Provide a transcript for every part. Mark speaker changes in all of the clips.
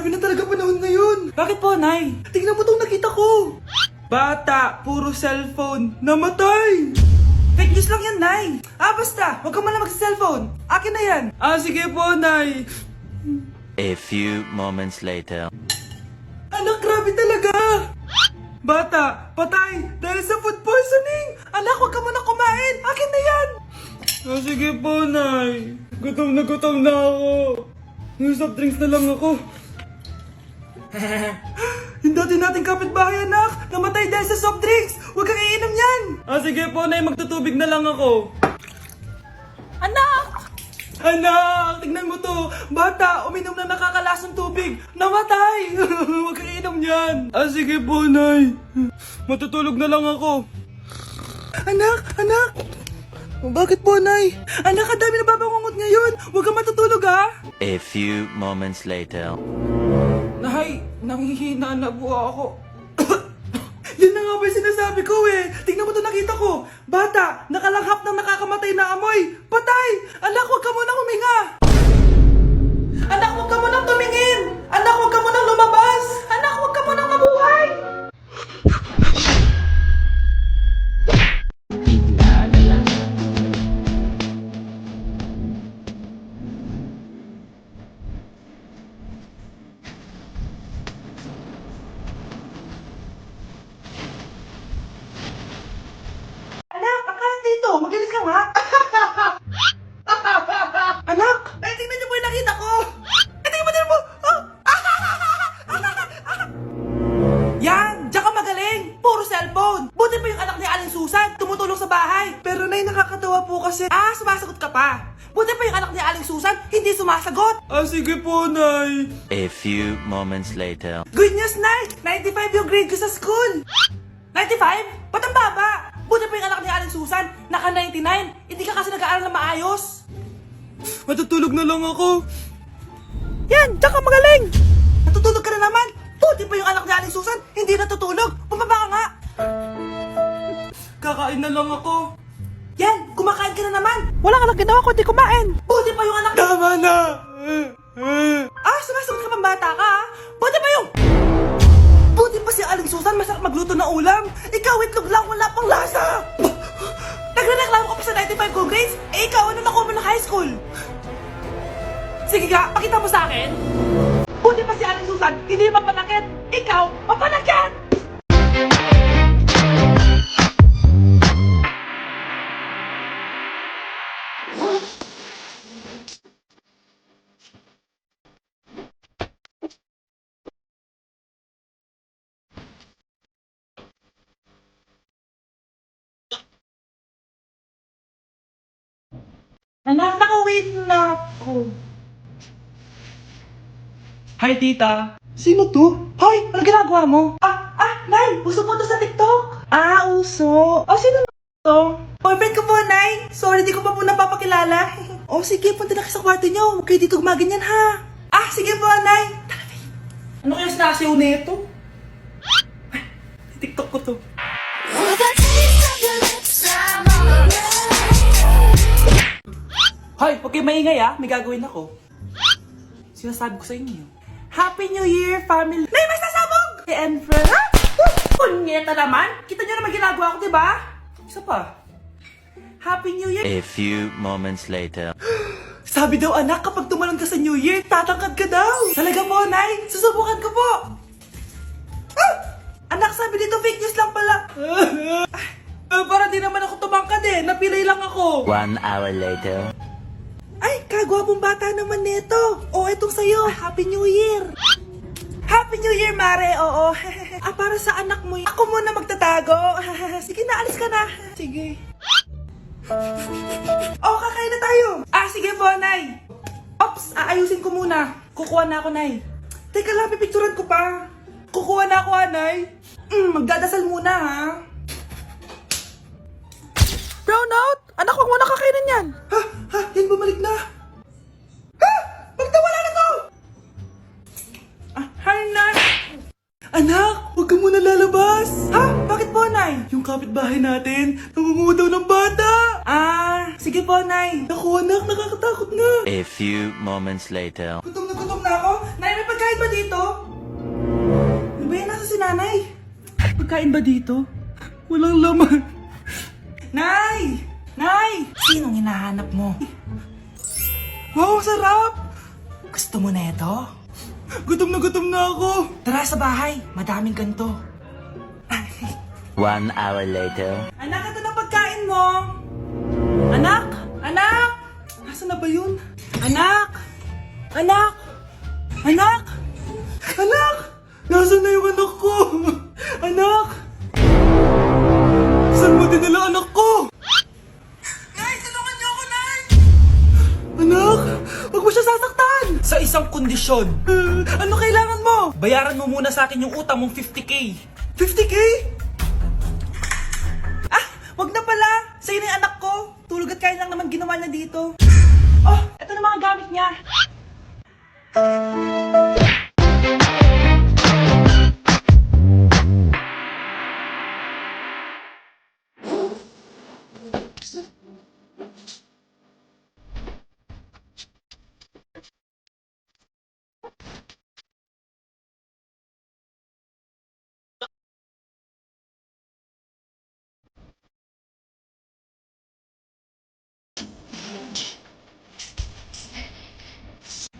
Speaker 1: Grabe na talaga panahon ngayon. Bakit po, Nay? Tingnan mo tong nakita ko. Bata, puro cellphone, namatay. Fake news lang yan, Nay. Basta, huwag ka man lang mag-cellphone. Akin na yan. Sige po, Nay.
Speaker 2: A few moments later.
Speaker 1: Anak, grabe talaga. Bata, patay dahil sa food poisoning. Anak, huwag ka muna kumain. Akin na yan. Sige po, Nay. Gutom na ako. Yung soft drinks na lang ako. Yung dati nating kapitbahay, anak. Namatay dahil sa soft drinks. Huwag kang iinom yan. Sige po, Nay. Magtutubig na lang ako. Anak! Anak! Tignan mo to. Bata, uminom na nakakalasong tubig. Namatay! Huwag kang iinom yan. Sige po, Nay. Matutulog na lang ako. Anak! Bakit po, Nay? Anak, ang dami na babangungot ngayon. Huwag kang matutulog, ha?
Speaker 2: A few moments later.
Speaker 1: Nay, nanghihina na po ako. Yan na nga ba yung sinasabi ko eh. Tingnan mo ito nakita ko. Bata, nakalanghap ng nakakamatay na amoy. Patay! Anak, huwag ka munang huminga. Anak, huwag ka munang tumingin. Anak, huwag ka munang lumabas. Anak, huwag ka munang mabuhay. Dito, magilis ka nga. Anak! Ay, tingnan niyo po yung nakita ko! Ay, tingnan mo! Oh. Yan! Diyan ka magaling! Puro cellphone! Buti pa yung anak ni Aling Susan, tumutulong sa bahay! Pero Nay, nakakatawa po kasi... sumasagot ka pa! Buti pa yung anak ni Aling Susan, hindi sumasagot! Sige po, Nay!
Speaker 2: A few moments later.
Speaker 1: Good news, Nay! 95 yung grade ko sa school! 95? Ba't ang baba? Buti pa yung anak ni Aling Susan, naka 99. Hindi ka kasi nag-aaral na maayos. Matutulog na lang ako. Yan, diyan ka magaling. Natutulog ka na naman. Buti pa yung anak ni Aling Susan, hindi natutulog. Bumaba ka nga. Kakain na lang ako. Yan, kumakain ka na naman. Wala ka lang ginawa kundi kumain. Buti pa yung anak... Tama na. Sumasagot ka pang bata ka, ha? Buti pa yung... Buti pa si Aling Susan, masarap magluto ng ulam. Ikaw, itlog lang, wala pang lasa. Nagre-reklamo ka pa sa 95 kong grades? Ikaw, ano nakuha mo ng high school? Sige nga, pakita mo sa akin. Buti pa si Aling Susan, hindi mapanakit. Ikaw, mapanakit! Anak, nakawait na ako. Hi, tita. Sino to? Hoy, ano ginagawa mo? Nay, uso po to sa TikTok. Uso. Sino to? Boyfriend ko po, Nay. Sorry, di ko pa po napapakilala. Sige, punta na kayo sa kwarto niyo. Huwag kayo dito gumaganyan, ha? Sige po, Nay. Ano kaya sinasiyaw nito? TikTok ko to. Hoy, huwag kayo maingay, may gagawin ako. Sinasabi ko sa inyo. Happy New Year, family! Nay, may sasabog! And friend, Punyeta naman! Kita nyo naman ginagawa ko, diba? Isa pa. Happy New Year!
Speaker 2: A few moments later.
Speaker 1: Sabi daw, anak, kapag tumalon ka sa New Year, tatangkad ka daw! Talaga po, Nay! Susubukan ko po! Anak, sabi dito, fake news lang pala! Para di naman ako tumangkad napilay lang ako!
Speaker 2: 1 hour later.
Speaker 1: Ay, kagwapong bata naman nito. Etong sa'yo. Happy New Year. Happy New Year, Mare. Oo. Para sa anak mo. Ako muna magtatago. Sige na, alis ka na. Sige. Kakain na tayo. Sige po, Nay. Ops, aayusin ko muna. Kukuha na ako, Nay. Teka lang, pipicturan ko pa. Kukuha na ako, Nay. Magdadasal muna, ha. Brownout! Anak, huwag mo na kakainin yan! Yan bumalik na! Magtawala na to! Hi, Nay! Anak, huwag ka muna lalabas! Bakit po, Nay? Yung kapitbahay natin, nangunguha daw ng bata! Sige po, Nay. Naku, anak, nakakatakot na!
Speaker 2: A few moments later.
Speaker 1: Gutom na ako. Nay, may pagkain ba dito? pagkain ba dito? Walang laman. Nay! Nay! Sinong hinahanap mo? Wow, sarap! Gusto mo na ito? Gutom na ako. Tara sa bahay, madaming ganito.
Speaker 2: 1 hour later.
Speaker 1: Anak, ito na pagkain mo! Anak! Anak! Nasaan na ba yun? Anak! Anak! Anak! Anak! Nasaan na yung anak ko? Anak! Saan mo dinala anak ko? Nay, tulungan niyo ako, Nay! Anak! Huwag mo siya sasaktan! Sa isang kondisyon. Ano kailangan mo? Bayaran mo muna sa akin yung utang mong 50k. 50k? Wag na pala! Sa'yo na yung anak ko! Tulog at kain lang naman ginawa niya dito. Oh, eto na mga gamit niya.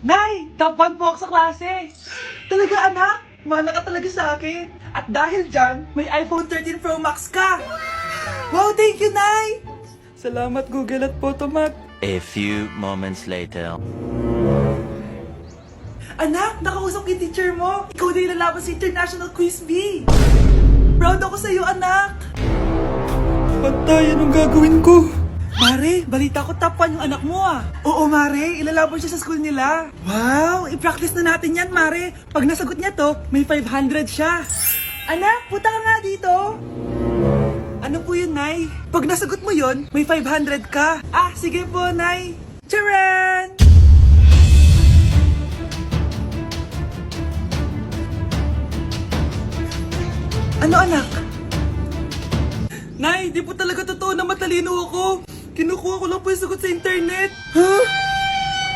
Speaker 1: Nay! Top 1 po ako sa klase! Talaga anak? Mana ka talaga sa akin. At dahil dyan, may iPhone 13 Pro Max ka! Wow, thank you, Nay! Salamat Google at Photomac.
Speaker 2: A few moments later.
Speaker 1: Anak, nakausap ko yung teacher mo. Ikaw na yung lalaban sa International Quiz Bee. Proud ako sa'yo, anak. Patay, anong gagawin ko? Mare, balita ko top 1 yung anak mo ah. Oo, Mare, ilalaban siya sa school nila. Wow, i-practice na natin yan, Mare. Pag nasagot niya to, may 500 siya. Anak, punta ka nga dito. Ano po yun, Nay? Pag nasagot mo yun, may 500 ka. Ah, sige po, Nay. Charan! Ano, anak? Nay, di po talaga totoo na matalino ako. Kinukuha ko lang po yung sagot sa internet. Huh?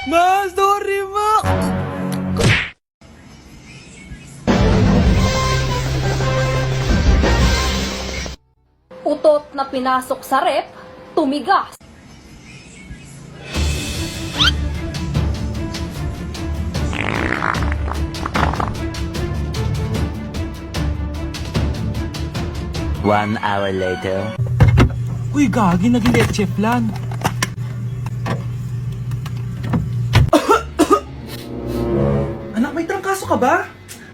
Speaker 1: Ma, sorry, Ma!
Speaker 3: Utot na pinasok sa rep, tumigas.
Speaker 2: One hour later.
Speaker 1: Uy, gagi, naging leche flan. Anak, may trangkaso ka ba?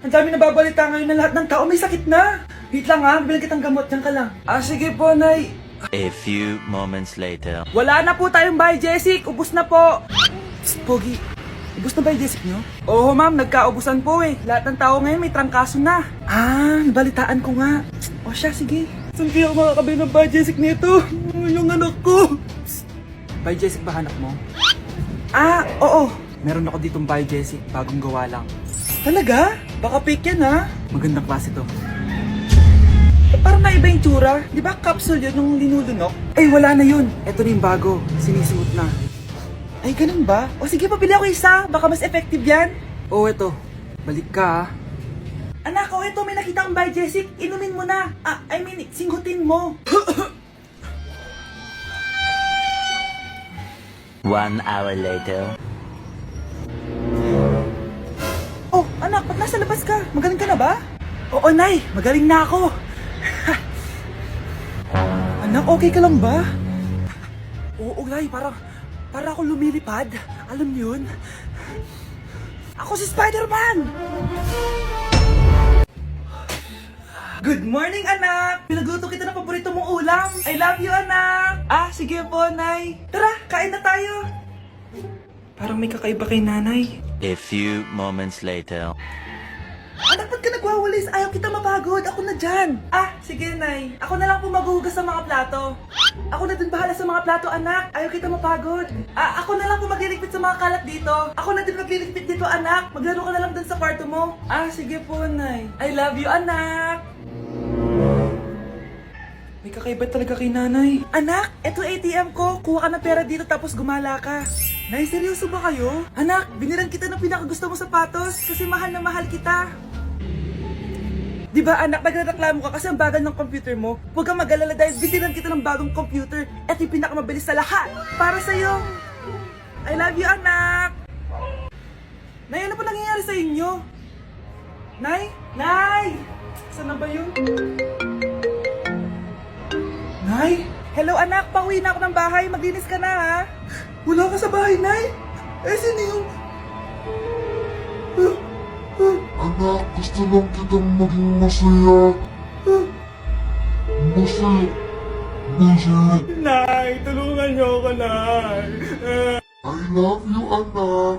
Speaker 1: Ang dami nababalita ngayon na lahat ng tao may sakit na. Wait lang ha, bibilang kitang gamot, dyan ka lang. Ah, sige po, Nay.
Speaker 2: A few moments later.
Speaker 1: Wala na po tayong bahay, Jessic. Ubus na po. Psst, Pogi. Ubus na ba yung Jessic nyo? Oo, ma'am. Nagkaubusan po eh. Lahat ng tao ngayon may trangkaso na. Ah, nabalitaan ko nga. O siya, sige. Saan kaya ako makakabili ng bahay, Jessic nito? Yung anak ko. Psst. Bahay, Jessic ba hanap mo? Ah, oo. Meron ako ditong bahay, Jessic. Bagong gawa lang. Talaga? Baka fake yan ha? Magandang klase to. Parang naiba yung tsura. Di ba capsule yun nung linulunok? Ay, wala na yun. Ito na yung bago. Sinisuot na. Ay, ganun ba? O sige, pabili ako isa. Baka mas effective yan. Oo, eto. Balik ka, ha? Anak, o eto, may nakita kang bahay, Jessic. Inumin mo na. Ah, I mean, singhutin mo.
Speaker 2: 1 hour later.
Speaker 1: Oh, anak, ba't nasa labas ka? Magaling ka na ba? Oo, Nay. Magaling na ako. Anak, okay ka lang ba? Oo, Nay. Para ako lumilipad. Alam niyo yun? Ako si Spider-Man! Good morning, anak! Pinagluto kita ng paborito mong ulam. I love you, anak! Ah, sige po, Nay. Tara, kain na tayo. Parang may kakaiba kay nanay.
Speaker 2: A few moments later.
Speaker 1: Anak, ba't ka nagwawalis? Ayaw kita mapagod. Ako na dyan. Ah, sige, Nay. Ako na lang po maghuhugas sa mga plato. Ako na din bahala sa mga plato, anak. Ayaw kita mapagod. Ah, ako na lang po magliligpit sa mga kalat dito. Ako na din magliligpit dito, anak. Maglaro ka na lang dun sa kwarto mo. Ah, sige po, Nay. I love you, anak. May kakaiba talaga kay nanay. Anak, eto ATM ko. Kuha ka ng pera dito tapos gumala ka. Nay, seryoso ba kayo? Anak, binilan kita ng pinakagusto mo sapatos kasi mahal na mahal kita. Di ba anak, nagreklamo ka kasi ang bagal ng computer mo? Huwag kang mag-alala dahil bitiran kita ng bagong computer. Ito yung pinakamabilis sa lahat. Para sa'yo. I love you, anak. Nay, ano pa nangyayari sa inyo? Nay? Nay! Saan na ba yun? Nay? Hello, anak. Pauwi na ako ng bahay. Maglinis ka na, ha? Wala ka sa bahay, Nay? Eh, sino yung...
Speaker 4: Anak, gusto lang kitang maging masaya. Masaya. Masaya.
Speaker 1: Nay, tulungan niyo ako, Nay.
Speaker 4: I love you, anak.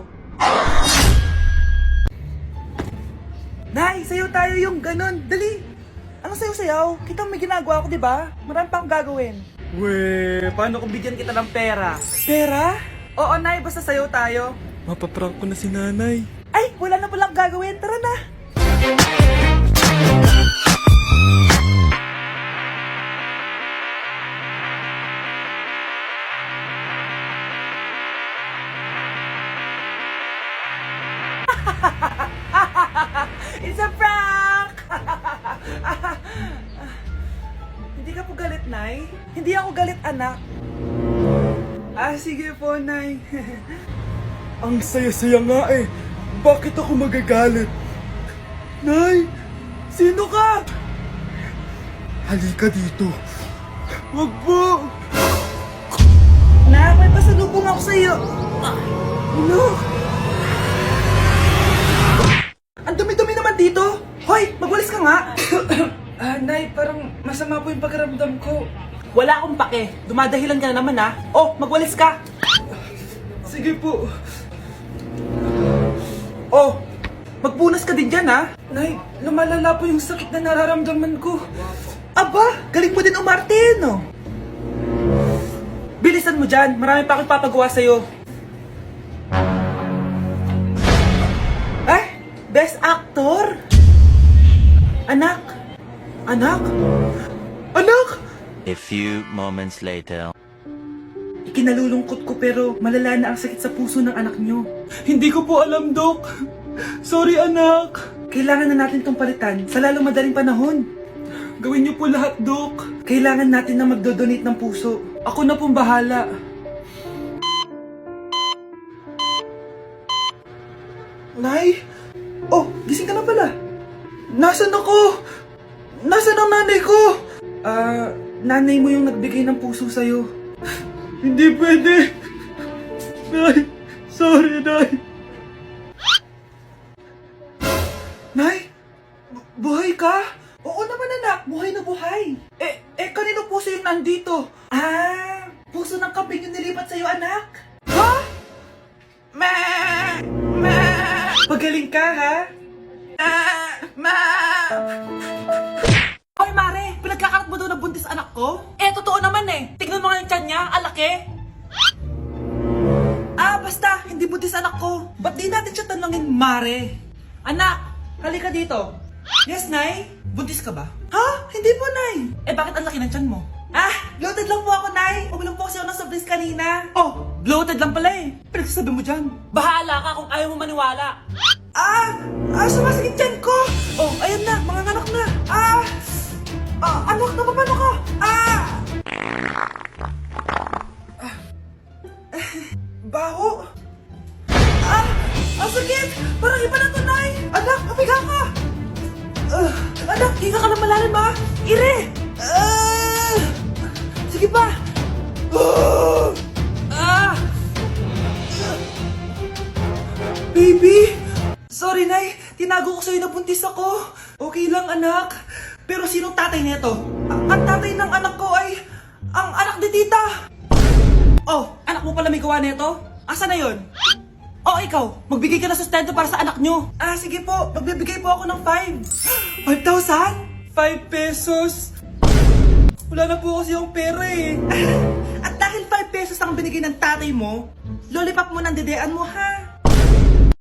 Speaker 1: Nay, sayo tayo yung ganun. Dali. Ano sayo-sayaw? Kita may ginagawa ko, di ba? Marami pa akong gagawin. Weh, paano kung bigyan kita ng pera? Pera? Oo, Nay, basta sayo tayo.
Speaker 5: Mapaprank ko na si nanay.
Speaker 1: Ay, wala na palang gagawin. Tara na. It's a prank! Hindi ka po galit, Nay? Hindi ako galit, anak. Sige po, Nay.
Speaker 5: Ang saya-saya nga eh. Bakit ako magagalit? Nay!
Speaker 1: Sino ka?
Speaker 5: Halika dito. Wag po!
Speaker 1: Nak, may pasalubong ako sa'yo. Ano? Ang dumi-dumi naman dito. Hoy, magwalis ka nga. Nay, parang masama po yung pakiramdam ko. Wala akong pake. Dumadahilan ka na naman, ha? Oh, magwalis ka. Sige po. Oh, magpunas ka din dyan, ha? Nay, lumalala po yung sakit na nararamdaman ko. Aba, galing mo din umarte, no? Bilisan mo dyan, marami pa akong papagawa sa'yo. Best Actor? Anak? Anak? Anak?
Speaker 2: A few moments later.
Speaker 1: Ikinalulungkot ko pero malala na ang sakit sa puso ng anak nyo. Hindi ko po alam, Dok. Sorry, anak. Kailangan na natin tong palitan sa lalong madaling panahon. Gawin niyo po lahat, Dok. Kailangan natin na magdodonate ng puso. Ako na pong bahala. Nay? Oh, gising ka na pala. Nasaan ako? Nasaan ang nanay ko? Nanay mo yung nagbigay ng puso sa'yo.
Speaker 5: Hindi pwede! Nay! Sorry, Nay!
Speaker 1: Nay? Buhay ka? Oo naman, anak. Buhay na buhay. Kanino puso yung nandito? Puso ng kambing yung nilipat sa'yo, anak. Ha? Ma! Pagaling ka, ha? Hoy, Mare! Pinagkakarat mo daw na buntis anak ko? Totoo naman eh. Tignan mo nga yung tiyan niya, alaki. Basta, hindi buntis anak ko. Ba't di natin siya tanungin, Mare? Anak, halika dito. Yes, Nay? Buntis ka ba? Ha? Hindi po, Nay. Bakit ang laki ng tiyan mo? Bloated lang po ako, Nay. Uminom po kasi ako ng soft drinks kanina. Oh, bloated lang pala eh. Pinagsasabi mo dyan. Bahala ka kung ayaw mo maniwala. Sumasakit tiyan ko. Oh, ayan na, mga anak na. Anak, napapano ka? Baho. Ang sakit. Parang iba na to, Nay. Anak, papiga ka. Anak, higa ka na malalim, ha? Ire. Sige pa. Baby. Sorry, Nay. Tinago ko sa'yo na buntis ako. Okay lang, anak. Pero sinong tatay nito? Ang tatay ng anak ko ay ang anak ni tita. Oh, anak mo pala may gawa nito? Asa na yon? Oh, ikaw, magbigay ka na sustento para sa anak nyo. Sige po, magbibigay po ako ng 5. 5,000? 5 pesos? Wala na po kasi yung pera eh. At dahil 5 pesos ang binigay ng tatay mo, lollipop mo ng dedean mo, ha?